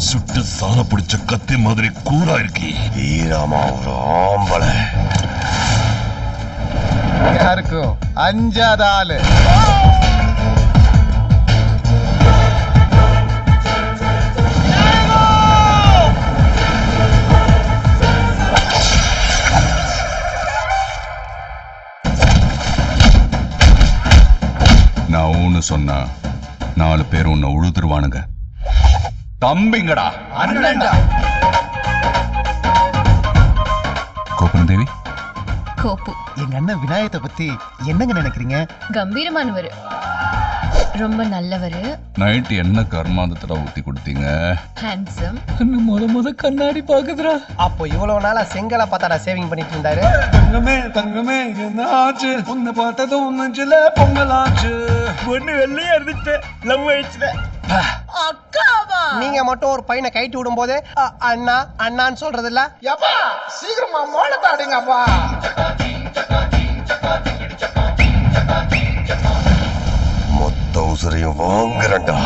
சுட்டு சாண பிடிச்ச கத்தி மாதிரி கூரா இருக்கி. ஈரமா ஒரு ஆம்பளை. யாருக்கும் அஞ்சாத ஆளு. நான் ஊன்னு சொன்னா 4 பேர் உன்னை உழுதுருவானுங்க. தம்பிங்கடா. கோபுரம் தேவி, கோப்பு எங்க அண்ணன் விநாயகத்தை பத்தி என்னங்க நினைக்கிறீங்க? கம்பீரமானவர், ரொம்ப நல்லவர். நைட்டு என்ன கர்மாந்தத்துல ஊத்தி கொடுத்தீங்க? ஹேண்ட்ஸம். முத கண்ணாடி பாக்குதுரா. அப்போ இவ்வளவு நாளா செங்கலை பார்த்தாடா சேவிங் பண்ணிட்டு இருந்தாரு. தங்கமே தங்கமே என்ன ஆச்சு? உன்னை பார்த்ததும் நெஞ்சில பொங்கலாச்சு. பொண்ணு வெள்ளையா இருந்துச்சு, லவ் ஆயிடுச்சு. நீங்க மட்டும் ஒரு பையனை கைட்டு விடும் போதே அண்ணா அண்ணான்னு சொல்றது இல்ல. யப்பா சீக்கிரமா மோள தாடுங்கப்பா. மொத்த உசுரையும் வாங்குறண்டா.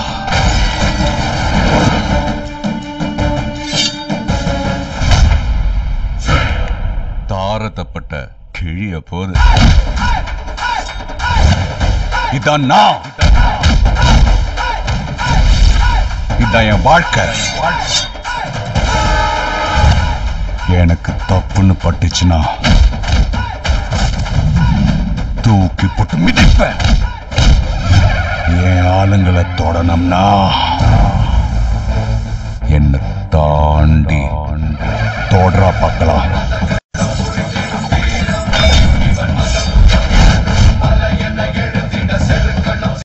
தாரத்தப்பட்ட கிழிய போது இதான் நான், இதான் என் வாழ்க்கை. எனக்கு தப்புன்னு பட்டுச்சுன்னா தூக்கி போட்டு மிதிப்பேன். என் ஆளுங்களை தொடணும்னா என்னை தாண்டி தொடரா பார்க்கலாம்.